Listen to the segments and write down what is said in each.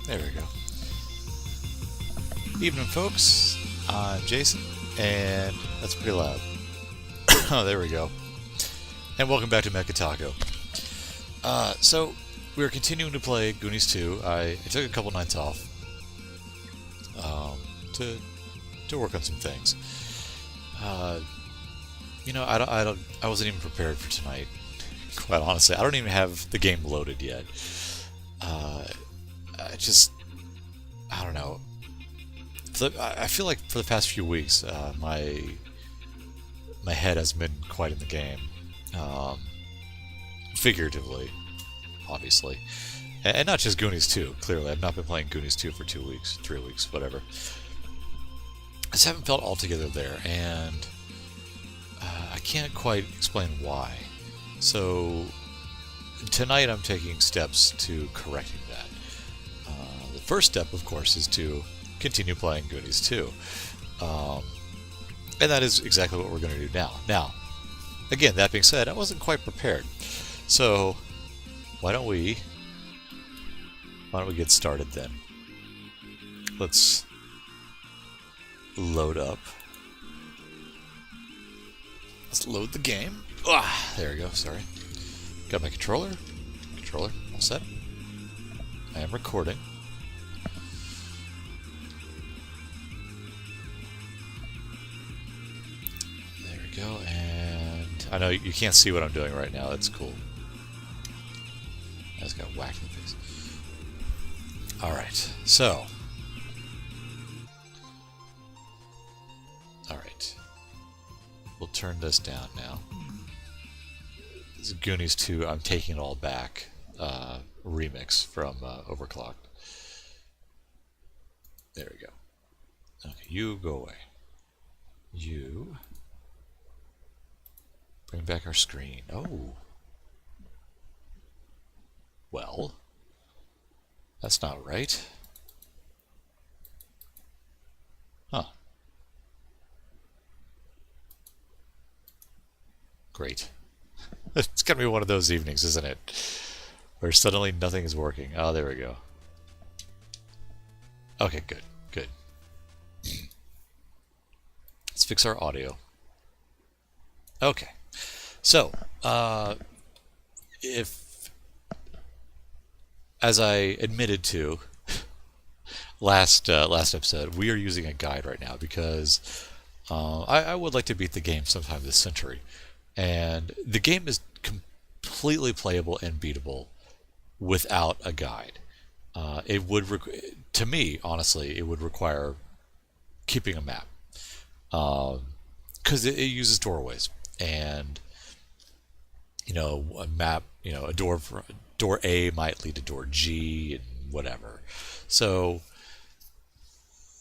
There we go. Evening, folks. I'm Jason, and that's pretty loud. Oh, there we go. And welcome back to Mecha Taco. So, we're continuing to play Goonies 2. I took a couple nights off to work on some things. I wasn't even prepared for tonight. Quite honestly, I don't even have the game loaded yet. I don't know. I feel like for the past few weeks, my head hasn't been quite in the game, figuratively, obviously, and not just Goonies 2. Clearly, I've not been playing Goonies 2 for 2 weeks, 3 weeks, whatever. I just haven't felt altogether there, and I can't quite explain why. So tonight, I'm taking steps to correcting that. The first step, of course, is to continue playing Goonies 2. And that is exactly what we're going to do now. Now, again, that being said, I wasn't quite prepared. So, why don't we get started then? Let's load up. Let's load the game. There we go, sorry. Got my controller. Controller, all set. I am recording. Go, and I know you can't see what I'm doing right now. That's cool. I just got whacked in the face. Alright, so. Alright. We'll turn this down now. This is Goonies 2, I'm Taking It All Back remix from Overclocked. There we go. Okay, you go away. You. Bring back our screen. Oh. Well. That's not right. Huh. Great. It's gonna be one of those evenings, isn't it? Where suddenly nothing is working. Oh, there we go. Okay, good. Good. Let's fix our audio. Okay. So, if, as I admitted to last episode, we are using a guide right now because I would like to beat the game sometime this century, and the game is completely playable and beatable without a guide. It would, to me, honestly, it would require keeping a map, because it uses doorways. And a map, a door A might lead to door G and whatever. So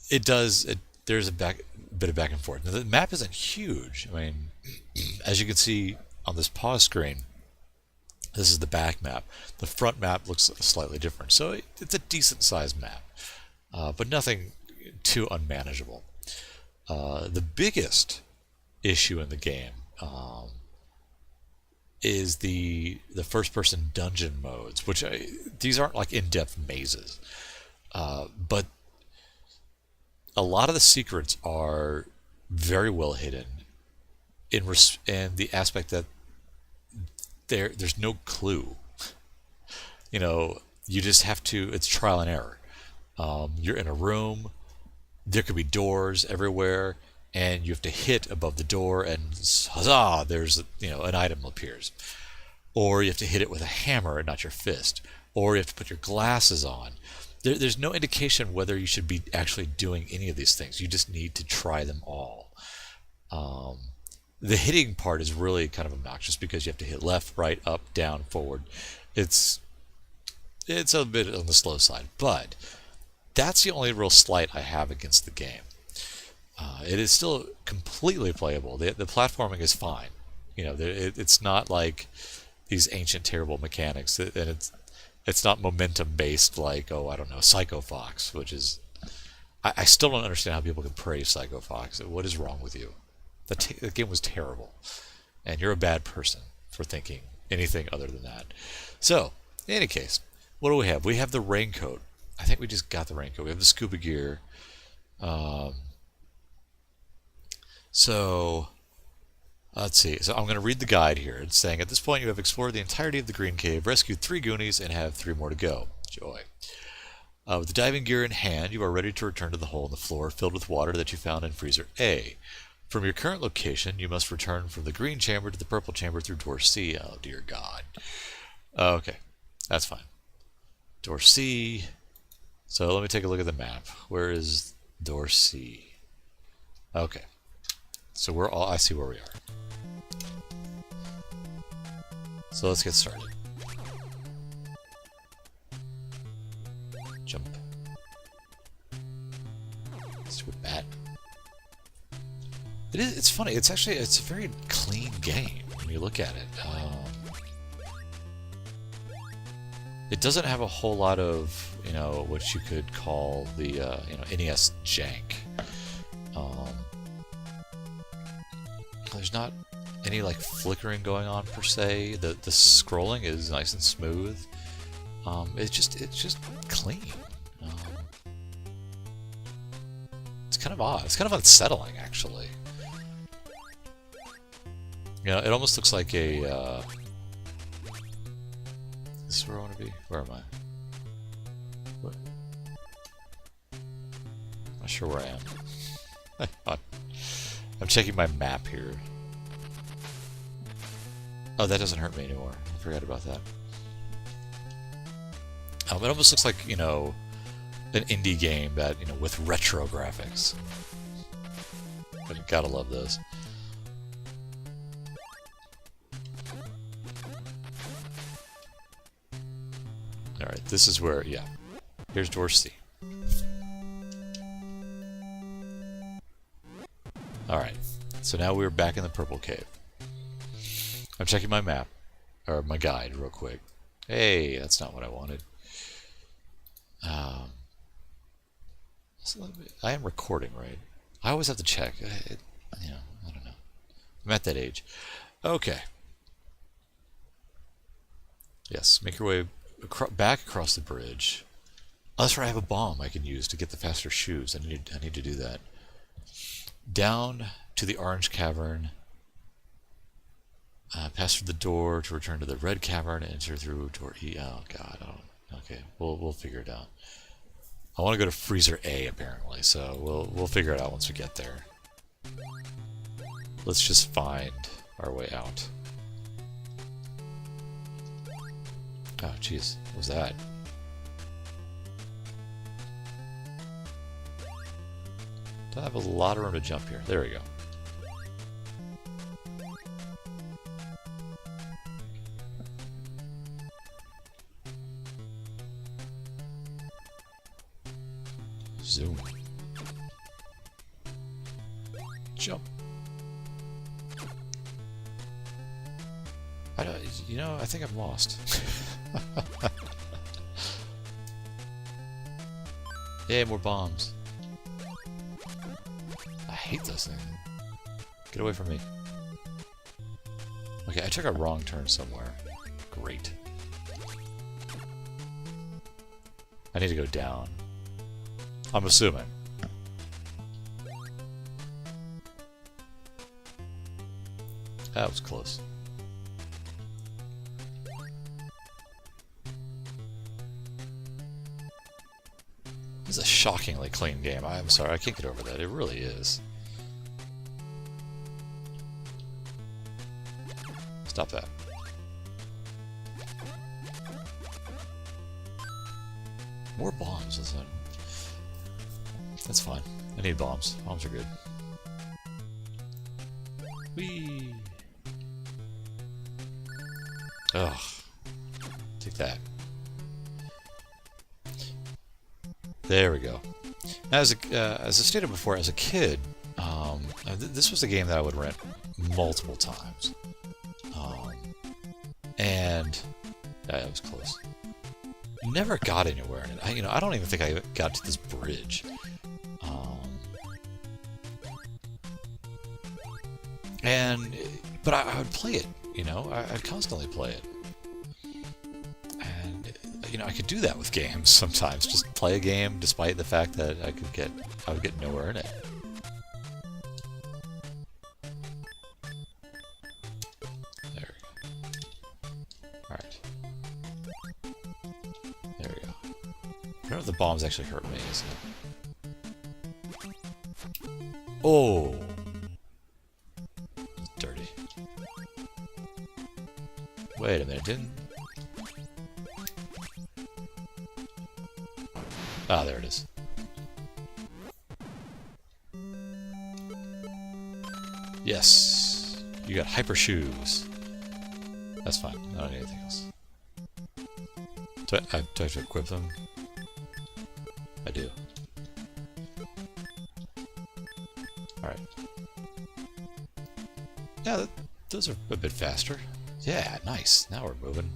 there's a bit of back and forth. Now, the map isn't huge. I mean, as you can see on this pause screen, this is the back map. The front map looks slightly different. So it's a decent sized map, but nothing too unmanageable. The biggest issue in the game is the first-person dungeon modes, which these aren't like in-depth mazes, but a lot of the secrets are very well hidden in the aspect that there's no clue. You just have to. It's trial and error. You're in a room. There could be doors everywhere. And you have to hit above the door, and huzzah! There's an item appears, or you have to hit it with a hammer and not your fist, or you have to put your glasses on. There's no indication whether you should be actually doing any of these things. You just need to try them all. The hitting part is really kind of obnoxious because you have to hit left, right, up, down, forward. It's a bit on the slow side, but that's the only real slight I have against the game. It is still completely playable. The platforming is fine. It's not like these ancient, terrible mechanics, and it's not momentum based like I don't know, Psycho Fox, which is I still don't understand how people can praise Psycho Fox. What is wrong with you? The game was terrible, and you're a bad person for thinking anything other than that. So, in any case, what do we have? We have the raincoat. I think we just got the raincoat. We have the scuba gear. So let's see. So I'm going to read the guide here. It's saying, at this point you have explored the entirety of the Green Cave, rescued 3 Goonies, and have 3 more to go. Joy. With the diving gear in hand, you are ready to return to the hole in the floor filled with water that you found in Freezer A. From your current location, you must return from the green chamber to the purple chamber through door C. Oh, dear God. Okay, that's fine. Door C. So let me take a look at the map. Where is door C? Okay. So we're all, I see where we are. So let's get started. Jump. Stupid bat. It's funny. It's a very clean game when you look at it. It doesn't have a whole lot of, you know, what you could call the, you know, NES jank. There's not any like flickering going on per se. The scrolling is nice and smooth. It's just clean. It's kind of odd. It's kind of unsettling, actually. You know, it almost looks like a. This is where I want to be. Where am I? What? Not sure where I am. I'm checking my map here. Oh, that doesn't hurt me anymore. I forgot about that. It almost looks like, you know, an indie game that, you know, with retro graphics. But you gotta love those. Alright, this is where, yeah. Here's door C. Alright, so now we're back in the purple cave. I'm checking my map, or my guide real quick. Hey, that's not what I wanted. I am recording, right? I always have to check. You know, I don't know. I'm at that age. Okay. Yes, make your way back across the bridge. Oh, that's right, I have a bomb I can use to get the faster shoes. I need to do that. Down to the orange cavern. Pass through the door to return to the red cavern and enter through door E. Oh God, I don't. Okay, we'll figure it out. I want to go to Freezer A apparently, so we'll figure it out once we get there. Let's just find our way out. Oh jeez, what was that? Don't have a lot of room to jump here. There we go. Zoom. Jump. I don't, you know, I think I'm lost. Yay, more bombs. I hate those things. Get away from me. Okay, I took a wrong turn somewhere. Great. I need to go down. I'm assuming. That was close. This is a shockingly clean game. I'm sorry, I can't get over that. It really is. Stop that. More bombs, isn't it? That's fine. I need bombs. Bombs are good. Whee! Ugh. Take that. There we go. Now, as I stated before, as a kid, this was a game that I would rent multiple times. And that was close. Never got anywhere in it. You know, I don't even think I got to this bridge. But I would play it, you know, I'd constantly play it. And, you know, I could do that with games sometimes. Just play a game despite the fact that I would get nowhere in it. There we go. Alright. There we go. I don't know if the bombs actually hurt me, isn't it? Oh! Dirty. Wait a minute, didn't... Ah, there it is. Yes! You got hyper shoes. That's fine. I don't need anything else. Do I have to equip them? I do. Alright. Yeah, those are a bit faster. Yeah, nice. Now we're moving.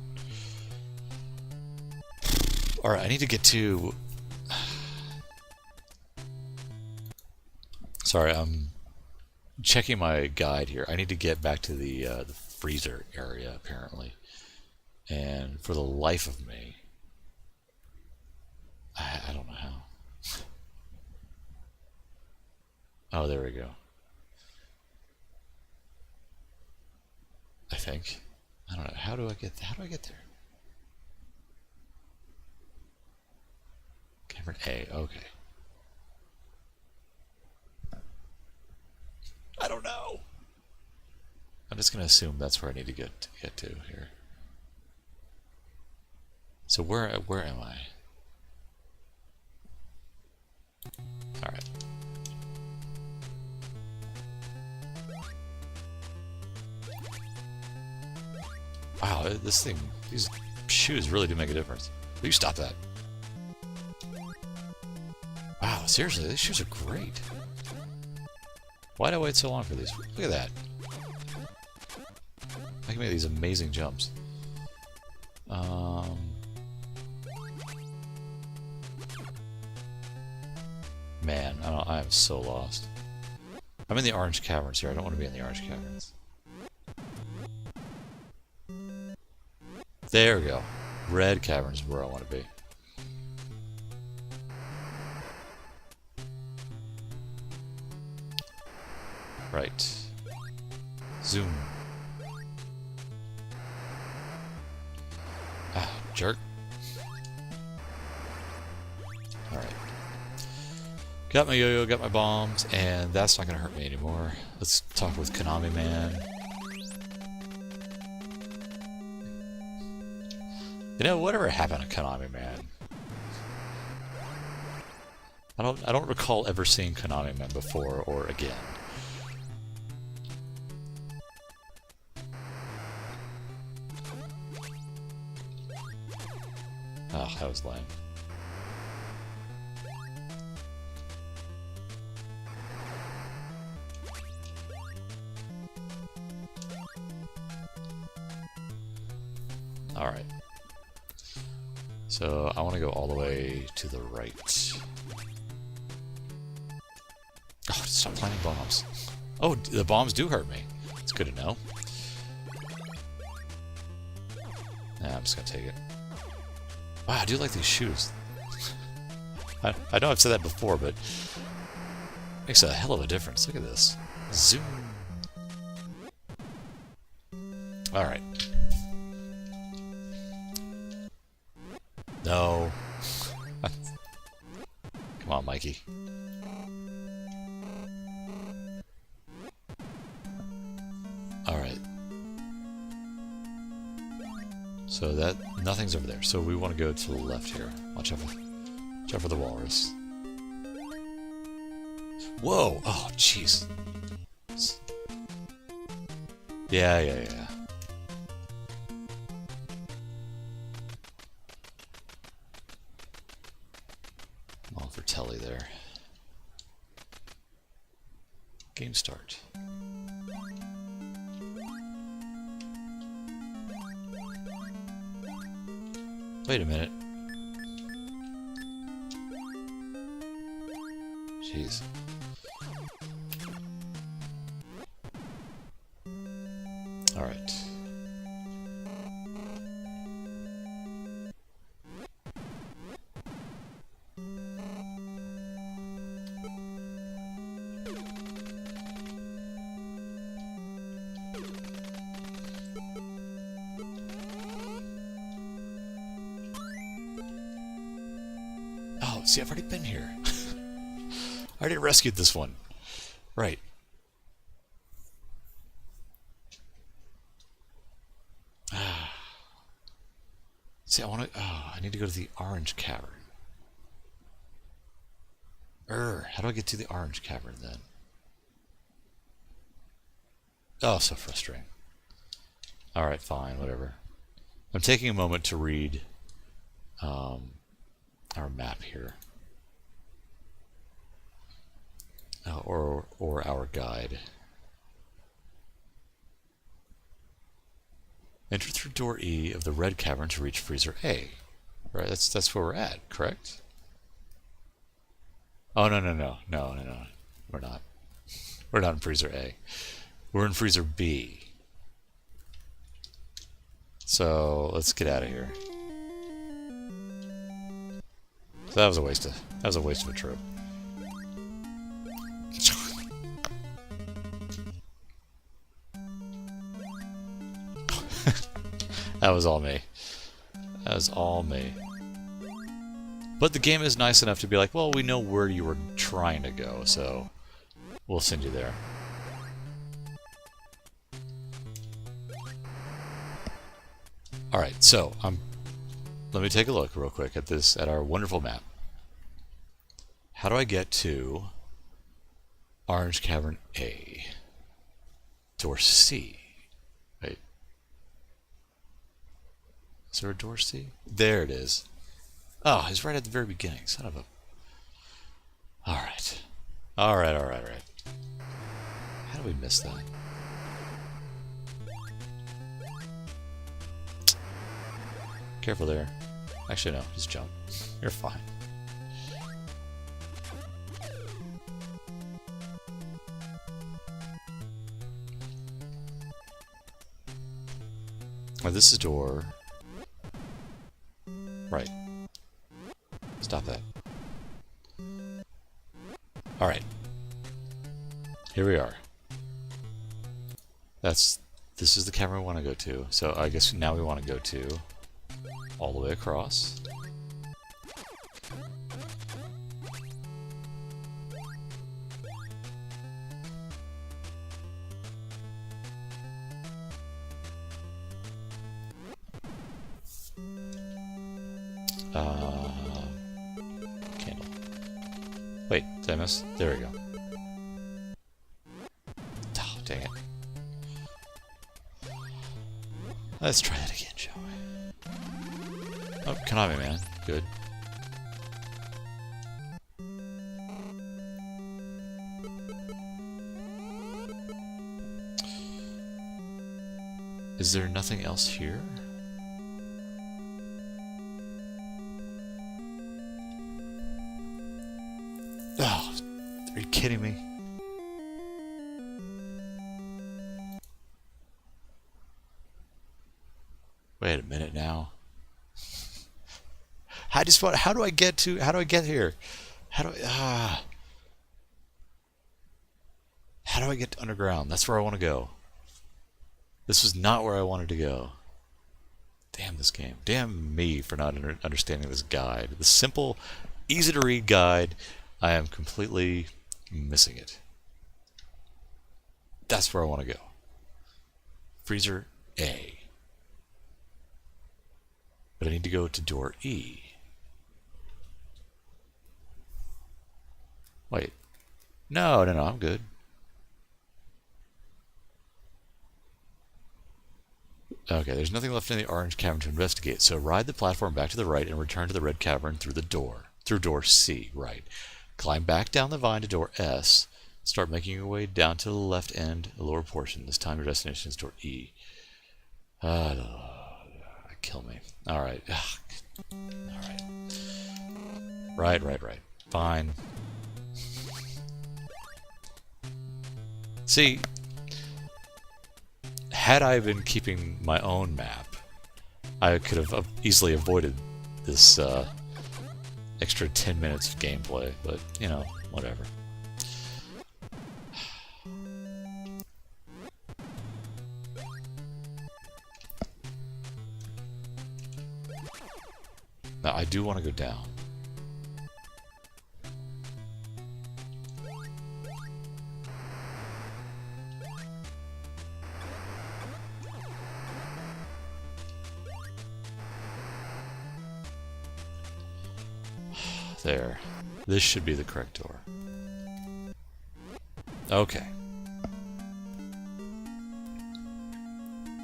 Alright, I need to get to... Sorry, I'm checking my guide here. I need to get back to the freezer area, apparently. And for the life of me, I don't know how. Oh, there we go. I think. I don't know. How do I get there? Cameron A. Okay. I don't know. I'm just gonna assume that's where I need to get to here. So where am I? All right. Wow, this thing, these shoes really do make a difference. Will you stop that? Wow, seriously, these shoes are great. Why did I wait so long for these? Look at that. I can make these amazing jumps. Man, I am so lost. I'm in the orange caverns here. I don't want to be in the orange caverns. There we go. Red caverns is where I want to be. Right. Zoom. Ah, jerk. Alright. Got my yo-yo, got my bombs, and that's not gonna hurt me anymore. Let's talk with Konami Man. You know, whatever happened to Konami Man? I don't recall ever seeing Konami Man before or again. Oh, that was lame. Alright. So, I want to go all the way to the right. Oh, stop planting bombs. Oh, the bombs do hurt me. It's good to know. Nah, I'm just gonna take it. Wow, I do like these shoes. I know I've said that before, but it makes a hell of a difference. Look at this. Zoom. Alright. No. Come on, Mikey. Alright. So that nothing's over there. So we want to go to the left here. Watch out for the walrus. Whoa! Oh, jeez. Yeah. All for Telly there. Game start. Wait a minute. Jeez. Alright. See, I've already been here. I already rescued this one. Right. See, I want to... Oh, I need to go to the orange cavern. How do I get to the orange cavern then? Oh, so frustrating. Alright, fine, whatever. I'm taking a moment to read our map here. Or our guide. Enter through door E of the red cavern to reach freezer A. Right, that's where we're at, correct? Oh, no. We're not. We're not in freezer A. We're in freezer B. So let's get out of here. So that was a waste of a trip. That was all me. That was all me. But the game is nice enough to be like, well, we know where you were trying to go, so we'll send you there. Alright, so let me take a look real quick at our wonderful map. How do I get to Orange Cavern A? Door C. Wait. Is there a door C? There it is. Oh, it's right at the very beginning. Son of a... Alright. Alright. How do we miss that? Careful there. Actually, no. Just jump. You're fine. Oh, this is door... Right. Stop that. Alright. Here we are. This is the cavern we want to go to. So I guess now we want to go to all the way across. Candle. Wait, did I miss? There we go. Oh, dang it. Let's try that again, shall we? Oh, Konami, man. Good. Is there nothing else here? Oh, are you kidding me? Wait a minute now. How do I get here? How do I get to underground? That's where I want to go. This was not where I wanted to go. Damn this game. Damn me for not understanding this guide. The simple, easy to read guide. I am completely missing it. That's where I want to go. Freezer A. But I need to go to door E. Wait. No, I'm good. Okay, there's nothing left in the orange cavern to investigate, so ride the platform back to the right and return to the red cavern through door C, right. Climb back down the vine to door S. Start making your way down to the left end, the lower portion. This time your destination is door E. Kill me. Alright. Alright. Right. Fine. See, had I been keeping my own map, I could have easily avoided this extra 10 minutes of gameplay, but, you know, whatever. Now, I do want to go down. there. This should be the correct door. Okay.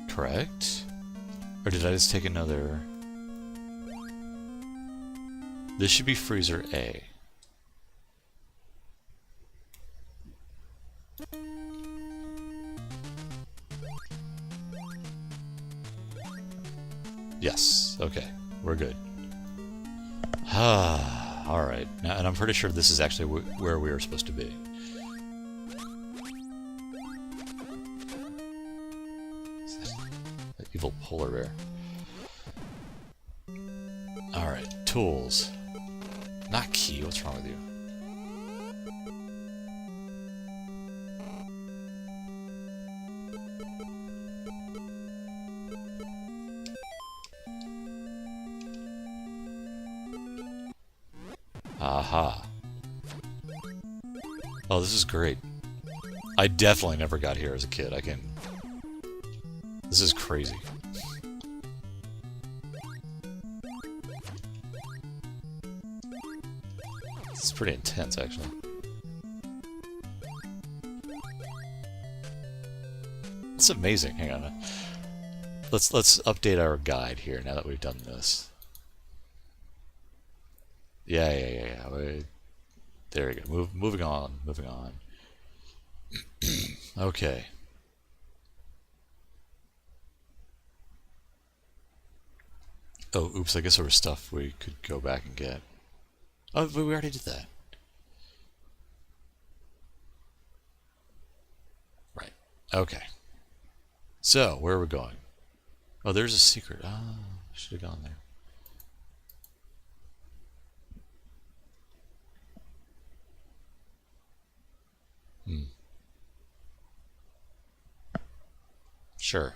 Correct? Or did I just take another... This should be freezer A. Yes, okay, we're good. Alright, now, and I'm pretty sure this is actually where we were supposed to be. That evil polar bear. Alright, tools. Not key, what's wrong with you? Aha. Oh, this is great. I definitely never got here as a kid. This is crazy. This is pretty intense, actually. It's amazing. Hang on. Let's update our guide here now that we've done this. Yeah. There we go. Moving on. Okay. Oh, oops, I guess there was stuff we could go back and get. Oh, but we already did that. Right. Okay. So, where are we going? Oh, there's a secret. Ah, should have gone there. Sure.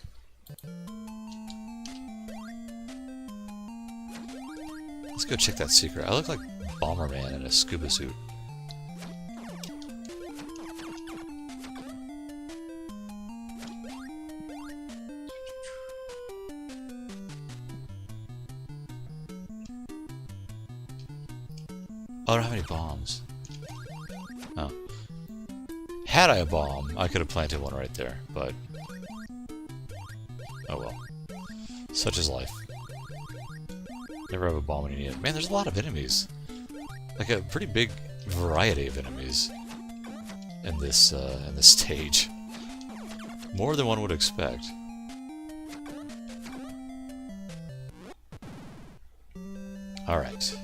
Let's go check that secret. I look like Bomberman in a scuba suit. Oh, I don't have any bombs. Oh. Had I a bomb, I could have planted one right there, but... oh well. Such is life. Never have a bomb when you need it. Man, there's a lot of enemies. Like a pretty big variety of enemies in this stage. More than one would expect. Alright.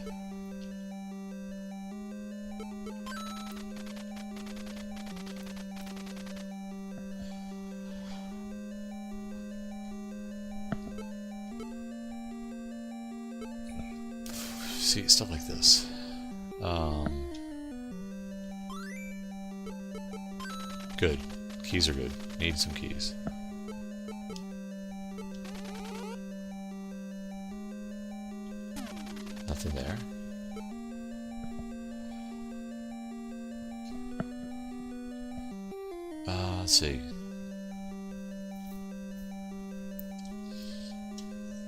See, stuff like this. Good. Keys are good. Need some keys. Nothing there. Let's see.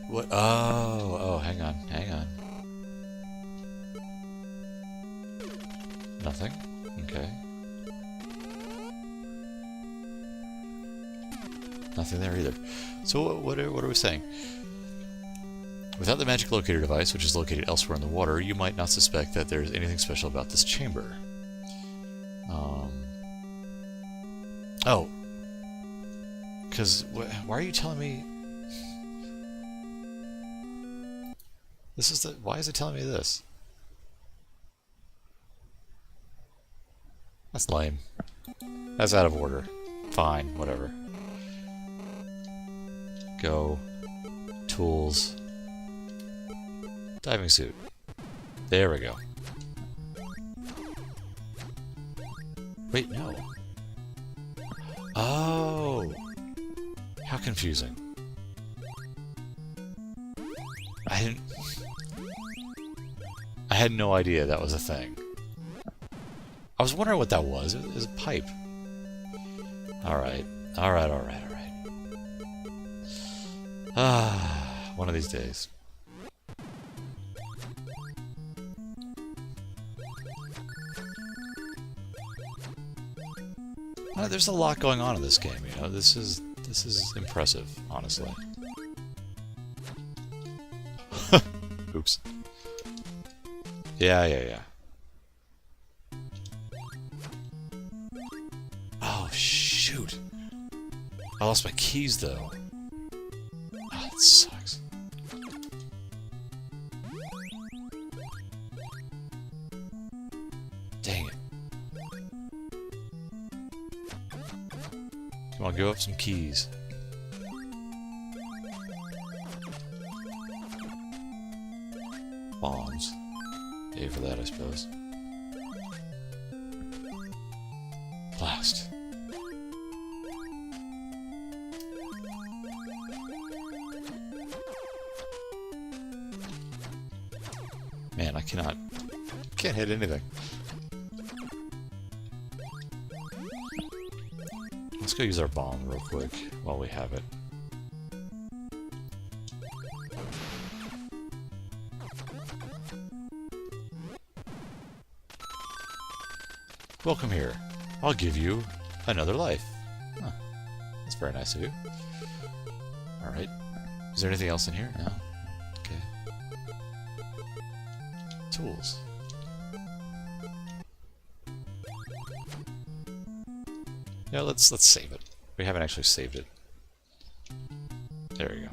What? Oh, hang on. Nothing? Okay. Nothing there either. So what are we saying? Without the magic locator device, which is located elsewhere in the water, you might not suspect that there's anything special about this chamber. Oh. Because, why are you telling me... this is the... why is it telling me this? That's lame. That's out of order. Fine, whatever. Go. Tools. Diving suit. There we go. Wait, no. Oh! How confusing. I had no idea that was a thing. I was wondering what that was. It was a pipe. Alright. One of these days. There's a lot going on in this game, you know. This is impressive, honestly. Oops. Yeah. Oh, shoot. I lost my keys, though. Oh, that sucks. Dang it. Come on, give up some keys. Bombs. A for that, I suppose. Blast. Man, I can't hit anything. Let's go use our bomb real quick while we have it. Welcome here. I'll give you another life. Huh. That's very nice of you. Alright. Is there anything else in here? No. Okay. Tools. Yeah, let's save it. We haven't actually saved it. There we go.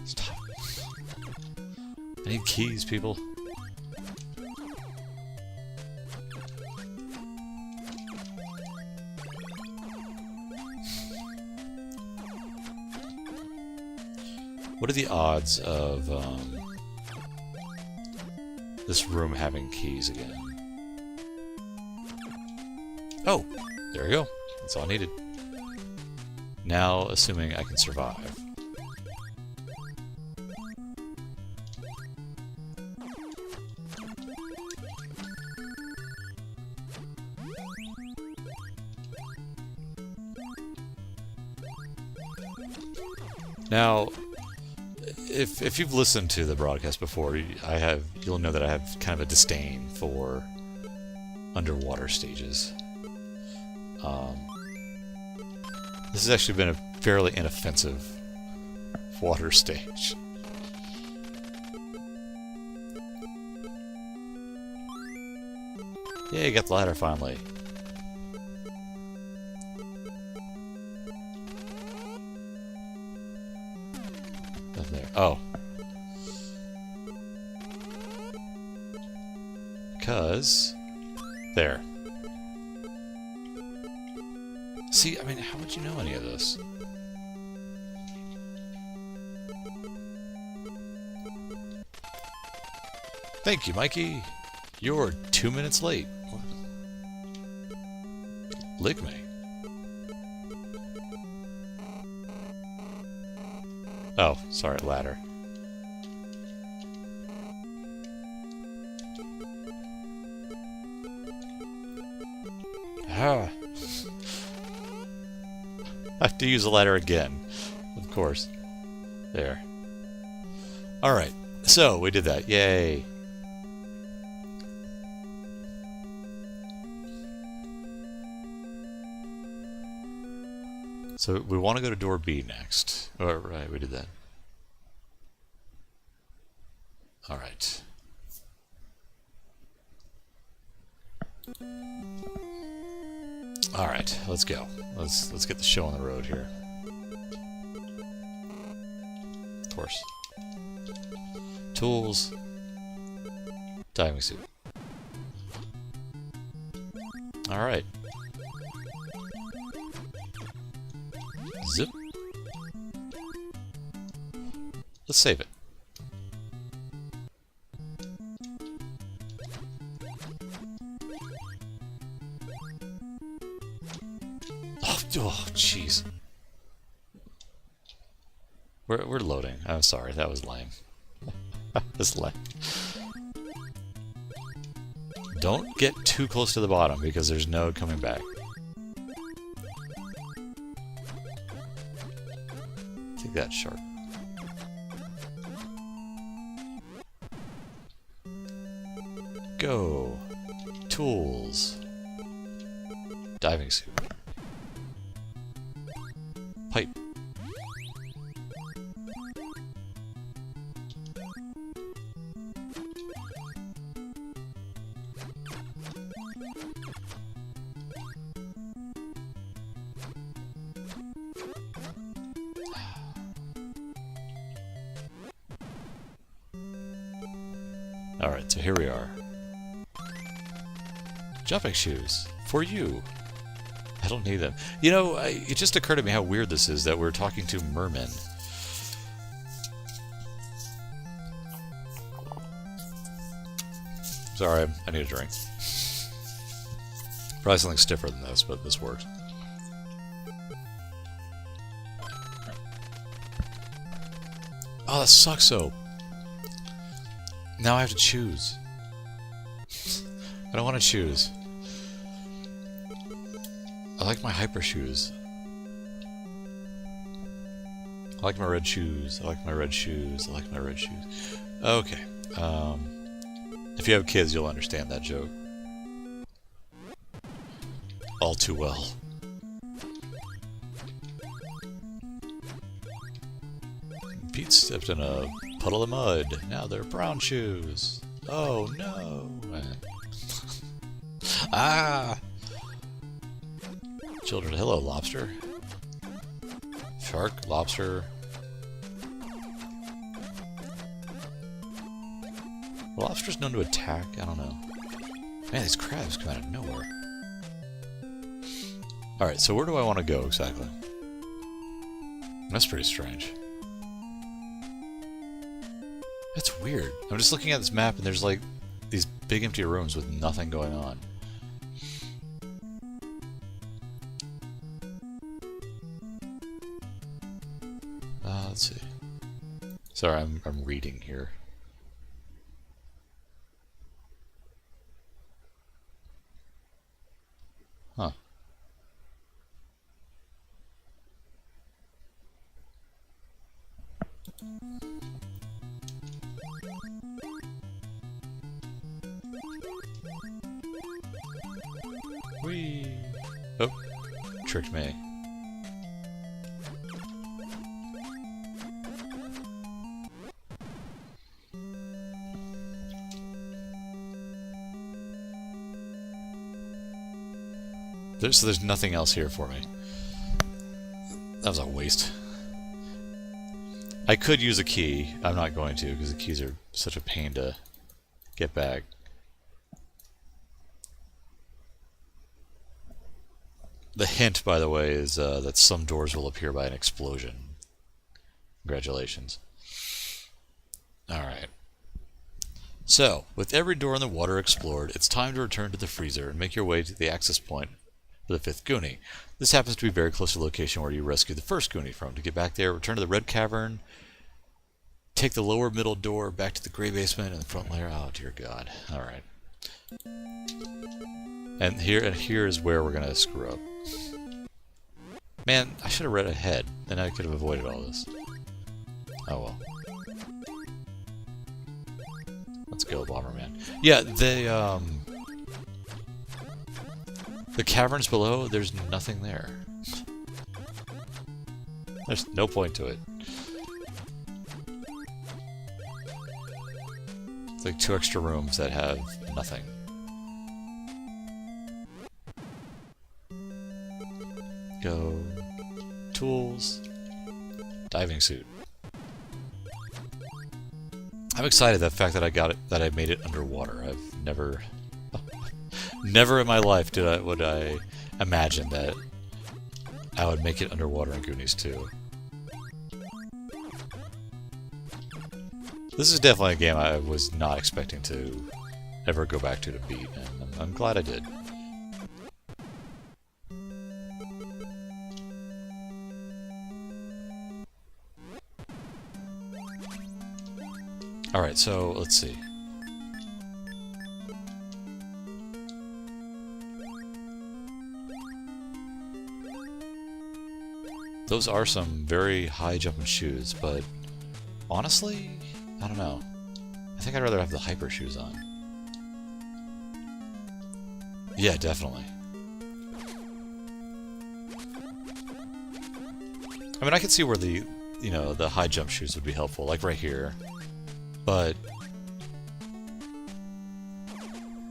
Stop. I need keys, people. What are the odds of this room having keys again? Oh, there we go. That's all I needed. Now, assuming I can survive. Now, if you've listened to the broadcast before, you'll know that I have kind of a disdain for underwater stages. This has actually been a fairly inoffensive water stage. Yeah, you got the ladder finally. There. Oh. Because... There. See, I mean, how would you know any of this? Thank you, Mikey. You're 2 minutes late. What? Lick me. Oh, sorry, ladder. Ah. I have to use the ladder again. Of course. There. Alright, so we did that. Yay. So we want to go to door B next. Oh, right, we did that. Alright. Alright, let's go. Let's get the show on the road here. Of course. Tools. Diving suit. Alright. Zip. Let's save it. Oh, jeez. We're loading. I'm sorry, that was lame. That was lame. Don't get too close to the bottom because there's no coming back. Take that, shark. Go. Tools. Diving suit. Pipe. Alright, so here we are. Jumping shoes. For you. I don't need them. You know, it just occurred to me how weird this is that we're talking to mermen. Sorry, I need a drink. Probably something stiffer than this, but this works. Oh, that sucks so. Now I have to choose. I don't want to choose. I like my hyper shoes. I like my red shoes. I like my red shoes. I like my red shoes. Okay. If you have kids, you'll understand that joke. All too well. Pete stepped in a puddle of mud. Now they're brown shoes. Oh no. Ah! Children, hello, lobster. Shark, lobster. Are lobsters known to attack? I don't know. Man, these crabs come out of nowhere. Alright, so where do I want to go exactly? That's pretty strange. That's weird. I'm just looking at this map and there's like these big empty rooms with nothing going on. Let's see. Sorry, I'm reading here. Huh. Whee! Oh, tricked me. So there's nothing else here for me. That was a waste. I could use a key. I'm not going to, because the keys are such a pain to get back. The hint, by the way, is that some doors will appear by an explosion. Congratulations. Alright. So, with every door in the water explored, it's time to return to the freezer and make your way to the access point for the fifth Goonie. This happens to be very close to the location where you rescued the first Goonie from. To get back there, return to the red cavern, take the lower middle door back to the gray basement and the front layer. Oh, dear God. Alright. And here is where we're going to screw up. Man, I should have read ahead. Then I could have avoided all this. Oh well. Let's go, Bomberman. Yeah, the caverns below, there's nothing there. There's no point to it. It's like 2 extra rooms that have nothing. Go. Tools. Diving suit. I'm excited the fact that I got it, that I made it underwater. I've never in my life would I imagine that I would make it underwater in Goonies 2. This is definitely a game I was not expecting to ever go back to beat, and I'm glad I did. Alright, so let's see. Those are some very high jumping shoes, but honestly, I don't know. I think I'd rather have the hyper shoes on. Yeah, definitely. I mean, I could see where the, the high jump shoes would be helpful, like right here. But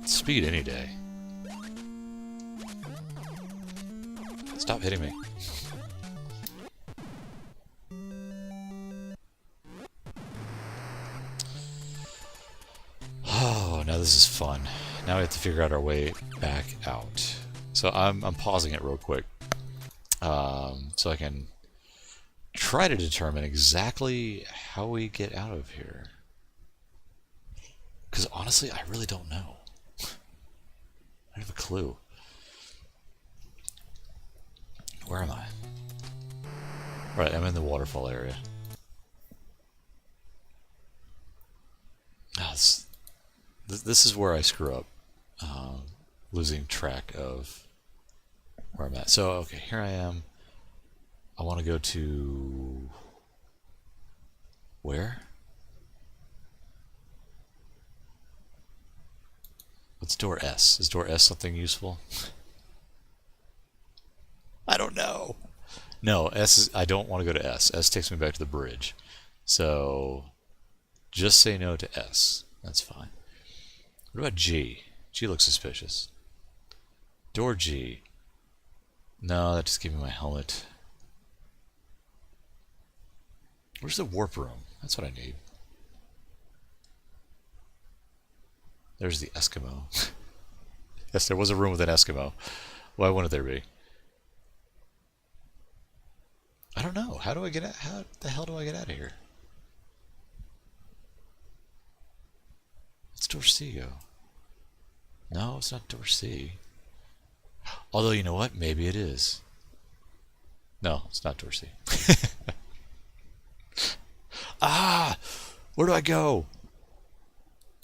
speed any day. Stop hitting me. Oh, now this is fun. Now we have to figure out our way back out. So I'm pausing it real quick, so I can try to determine exactly how we get out of here. Because honestly, I really don't know. I don't have a clue. Where am I? Right, I'm in the waterfall area. Oh, this is where I screw up. Losing track of where I'm at. So, okay, here I am. I want to go to... where? What's door S? Is door S something useful? I don't know. No, S is... I don't want to go to S. S takes me back to the bridge. So, just say no to S. That's fine. What about G? G looks suspicious. Door G. No, that just gave me my helmet. Where's the warp room? That's what I need. There's the Eskimo. Yes, there was a room with an Eskimo. Why wouldn't there be? I don't know. How do I get out? How the hell do I get out of here? What's door C go? No, it's not door C. Although, you know what? Maybe it is. No, it's not door C. Ah! Where do I go?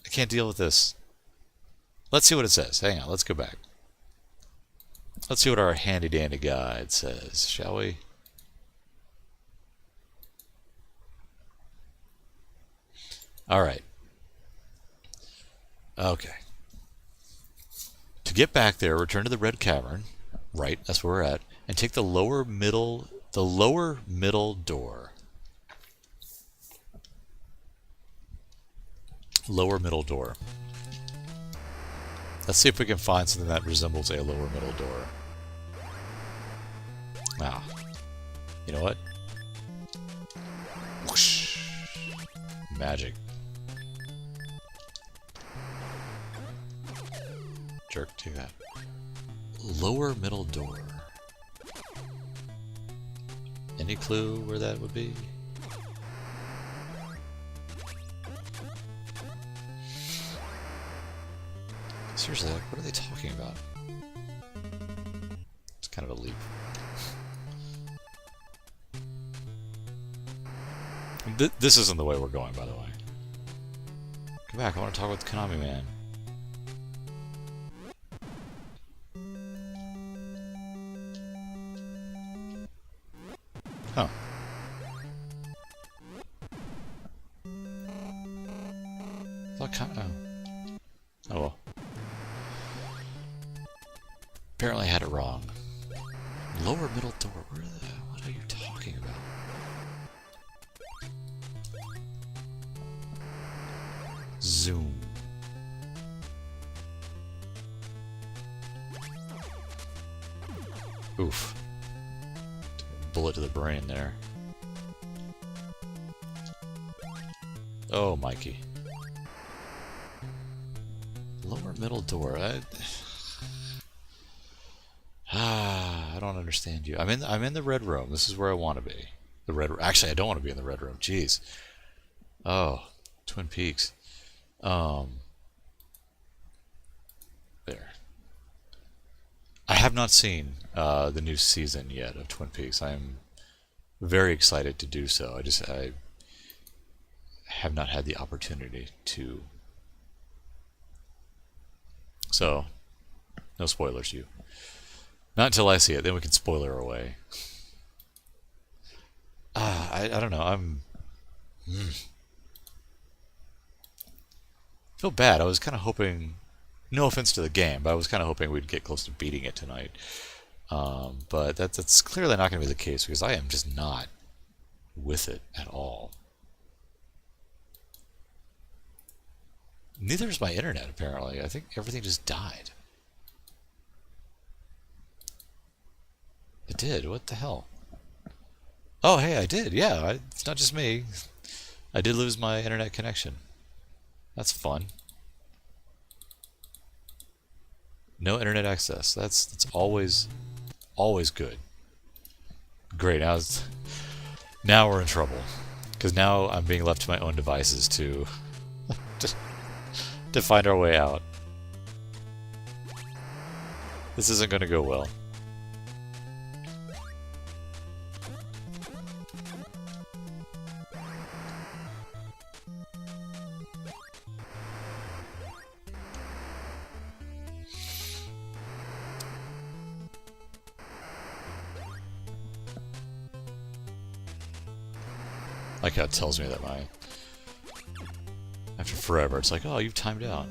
I can't deal with this. Let's see what it says. Hang on, let's go back. Let's see what our handy-dandy guide says, shall we? Alright. Okay. To get back there, return to the red cavern. Right, that's where we're at. And take the lower middle door. Lower middle door. Let's see if we can find something that resembles a lower middle door. Ah. You know what? Whoosh. Magic. Jerk, take that. Lower middle door. Any clue where that would be? Seriously, like, what are they talking about? It's kind of a leap. This isn't the way we're going, by the way. Come back, I want to talk with the Konami man. Huh. Oh well. Apparently I had it wrong. Lower middle door. What are you talking about? Zoom. Oof. Bullet to the brain there. Oh, Mikey. Lower middle door. I don't understand you. I'm in the red room. This is where I want to be. The red. Actually, I don't want to be in the red room. Jeez. Oh, Twin Peaks. There. I have not seen the new season yet of Twin Peaks. I am very excited to do so. I have not had the opportunity to. So, no spoilers, you. Not until I see it, then we can spoiler away. I don't know. I feel bad. I was kind of hoping No offense to the game, but I was kind of hoping we'd get close to beating it tonight. But that's clearly not going to be the case because I am just not with it at all. Neither is my internet, apparently. I think everything just died. It did. What the hell? Oh, hey, I did. Yeah, it's not just me. I did lose my internet connection. That's fun. No internet access. That's always good. Great. Now we're in trouble because now I'm being left to my own devices to to find our way out. This isn't going to go well. Like how it tells me that after forever, it's like, oh, you've timed out.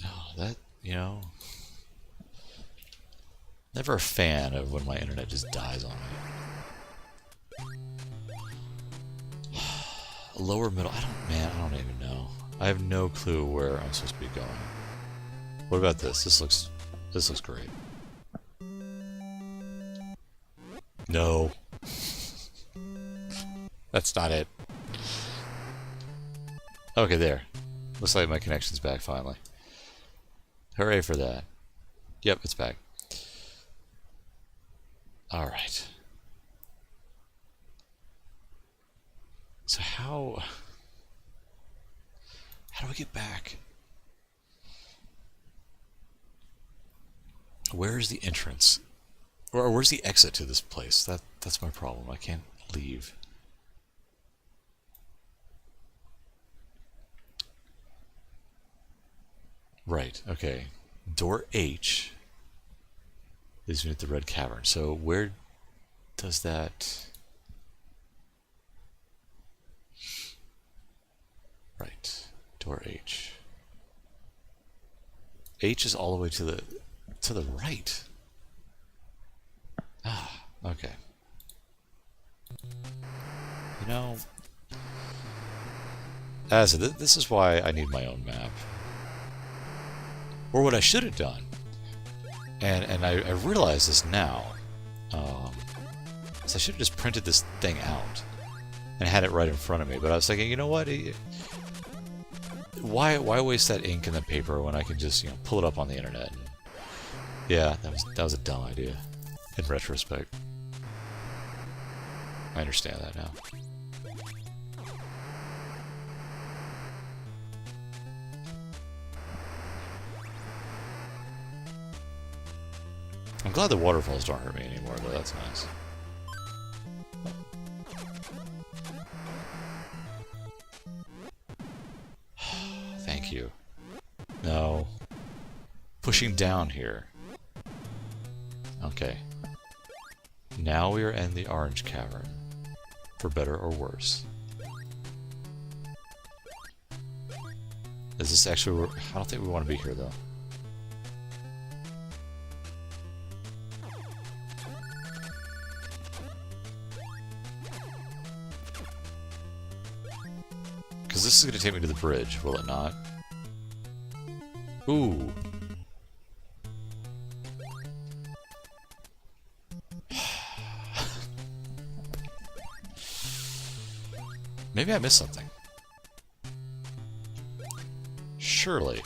Oh, that, never a fan of when my internet just dies on me. Lower middle, I don't even know. I have no clue where I'm supposed to be going. What about this? This looks great. No. That's not it. Okay, there. Looks like my connection's back finally. Hooray for that. Yep, it's back. Alright. So how do we get back? Where's the entrance? Or where's the exit to this place? That's my problem. I can't leave. Right, okay. Door H leads me to the Red Cavern. So where does that... Right. Door H. H is all the way to the right. Ah, okay. As this is why I need my own map. Or what I should have done. And I realize this now. So I should have just printed this thing out and had it right in front of me. But I was thinking, you know what? Why waste that ink and the paper when I can just pull it up on the internet? And yeah, that was a dumb idea. In retrospect, I understand that now. I'm glad the waterfalls don't hurt me anymore, though. That's nice. Thank you. No. Pushing down here. Okay. Now we are in the Orange Cavern. For better or worse. Is this actually... I don't think we want to be here, though. Because this is going to take me to the bridge, will it not? Ooh. Maybe I missed something. Surely.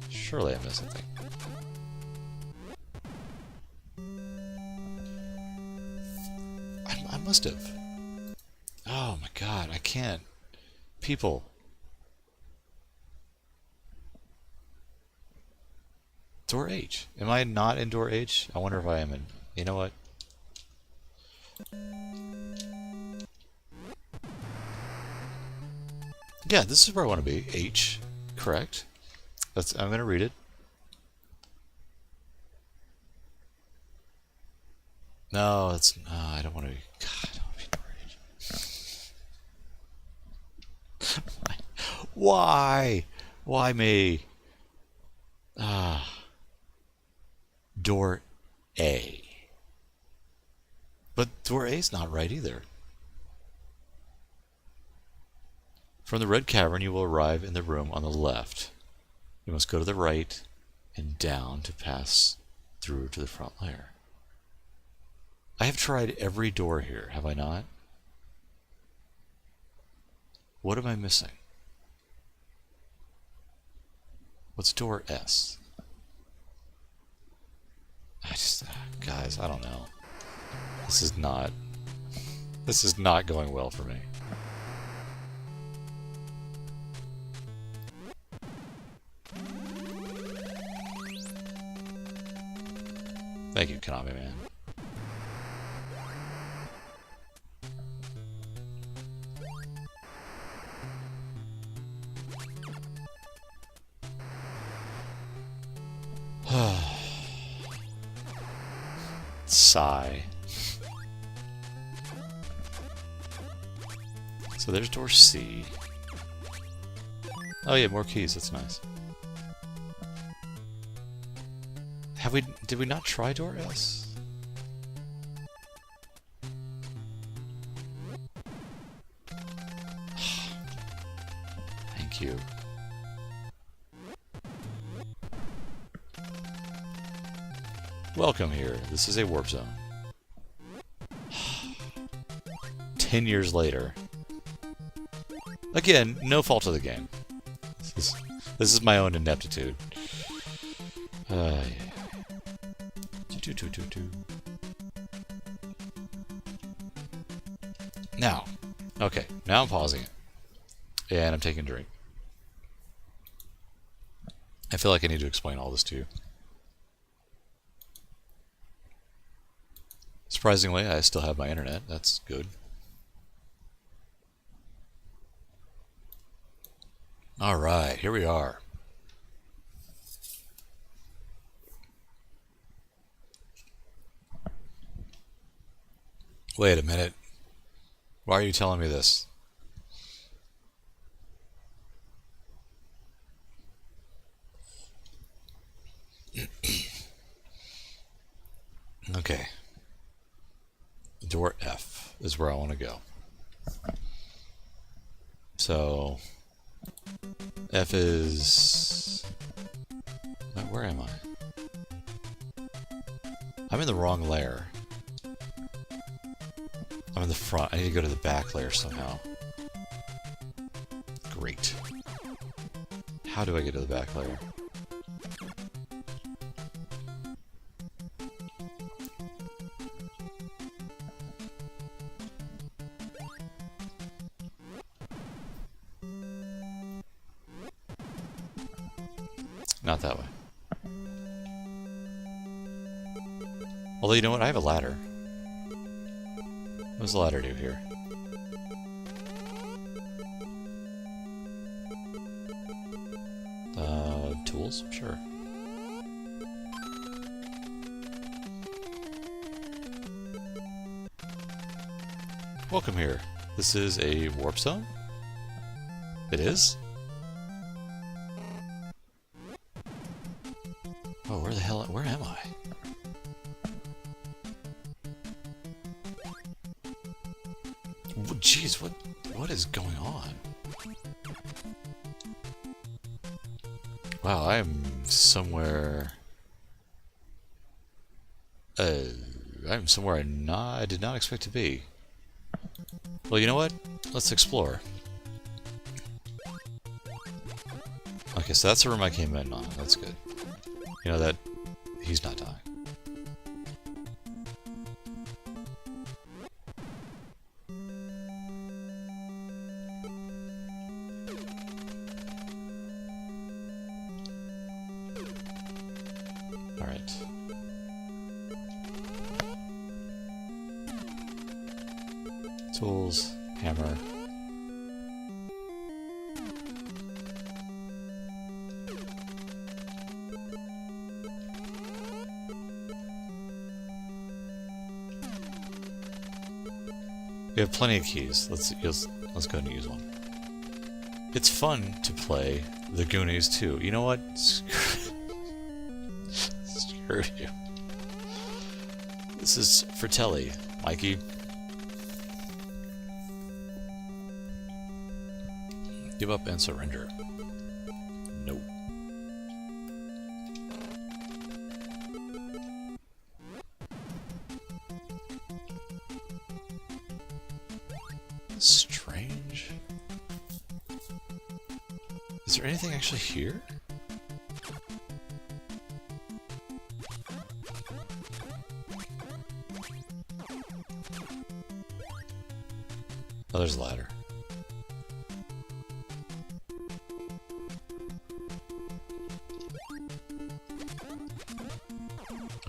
Surely I missed something. I must have. Oh my god, I can't. People. Door H. Am I not in Door H? I wonder if I am in... You know what? Yeah, this is where I want to be. H, correct. I'm going to read it. No, it's no. I don't want to be. God, I don't want to be door H. Why? Why me? Door A. But door A is not right either. From the red cavern, you will arrive in the room on the left. You must go to the right and down to pass through to the front layer. I have tried every door here, have I not? What am I missing? What's door S? Guys, I don't know. This is not going well for me. Thank you, Konami, man. Sigh. So there's door C. Oh yeah, more keys, that's nice. Did we not try door S? Thank you. Welcome here. This is a warp zone. 10 years later. Again, no fault of the game. This is my own ineptitude. Yeah. Now, okay, now I'm pausing it. And I'm taking a drink. I feel like I need to explain all this to you. Surprisingly, I still have my internet. That's good. Alright, here we are. Wait a minute. Why are you telling me this? Okay. Door F is where I want to go. So F is... Where am I? I'm in the wrong layer. I'm in the front. I need to go to the back layer somehow. Great. How do I get to the back layer? Not that way. Although, you know what? I have a ladder. What does the ladder do here? Tools? Sure. Welcome here. This is a warp zone? It is? Oh, where am I? Jeez, what is going on? Wow, I am somewhere... I'm somewhere I did not expect to be. Well, you know what? Let's explore. Okay, so that's the room I came in on. That's good. You know that... he's not dying. Alright. Tools, hammer. We have plenty of keys. Let's go and use one. It's fun to play the Goonies too. You know what? Screw you. This is Fratelli, Mikey. Give up and surrender. Nope. Strange. Is there anything actually here? Oh, there's a ladder.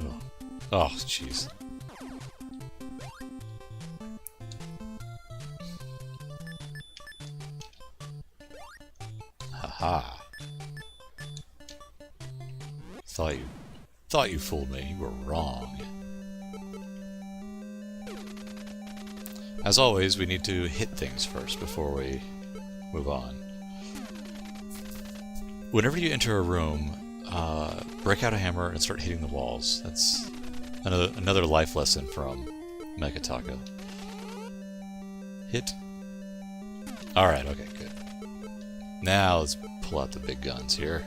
Oh, oh, jeez. Haha. Thought you fooled me. You were wrong. As always, we need to hit things first before we move on. Whenever you enter a room, break out a hammer and start hitting the walls. That's another life lesson from Mecha Taco. Hit. Alright, okay, good. Now let's pull out the big guns here.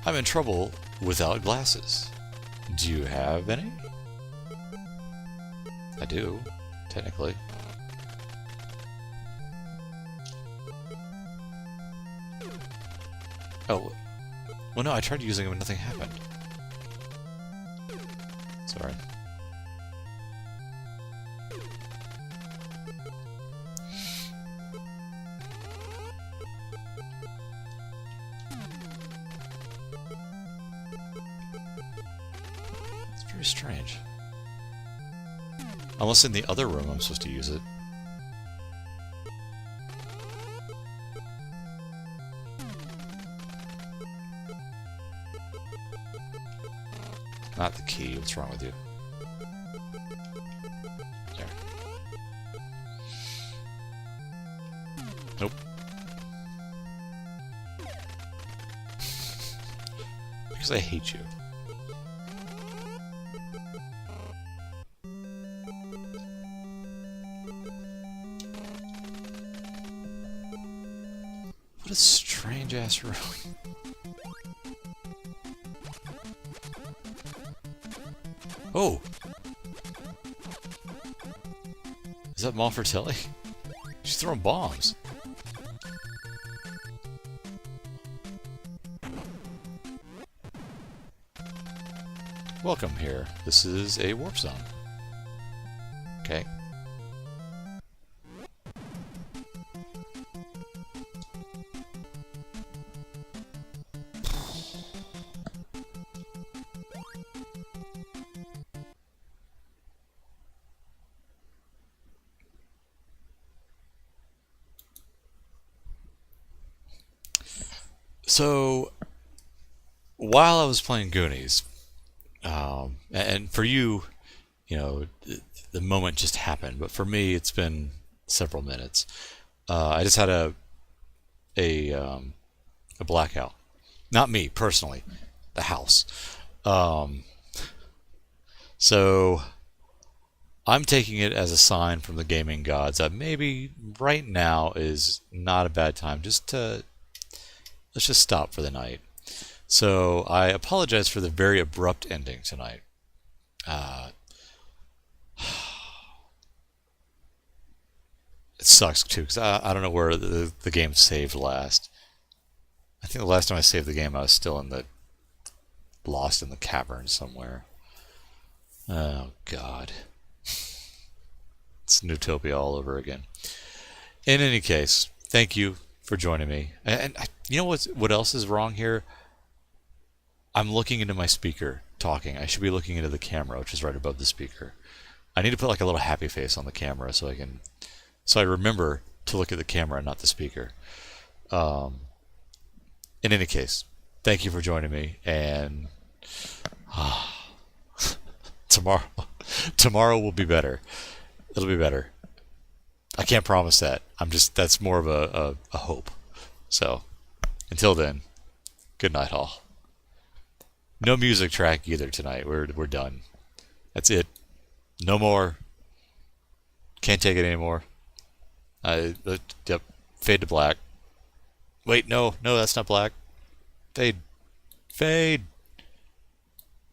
I'm in trouble without glasses. Do you have any? I do, technically. Oh, well no, I tried using them and nothing happened. Sorry. Very strange. Unless in the other room I'm supposed to use it. Not the key. What's wrong with you? There. Nope. Because I hate you. What a strange ass room. Oh! Is that Mom Fratelli? She's throwing bombs. Welcome here. This is a warp zone. Okay. So, while I was playing Goonies, and for you, you know, the moment just happened, but for me, it's been several minutes. I just had a blackout. Not me, personally. The house. So, I'm taking it as a sign from the gaming gods that maybe right now is not a bad time just to... Let's just stop for the night. So I apologize for the very abrupt ending tonight. It sucks too because I don't know where the game saved last. I think the last time I saved the game I was still lost in the cavern somewhere. Oh God. It's Newtopia all over again. In any case, thank you for joining me. And you know what else is wrong here? I'm looking into my speaker talking. I should be looking into the camera, which is right above the speaker. I need to put like a little happy face on the camera so I remember to look at the camera and not the speaker. In any case, thank you for joining me, and tomorrow will be better. It'll be better. I can't promise that. That's more of a hope. So, until then, good night all. No music track either tonight. We're done. That's it. No more. Can't take it anymore. Yep. Fade to black. Wait, no, that's not black. Fade. Fade.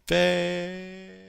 Fade.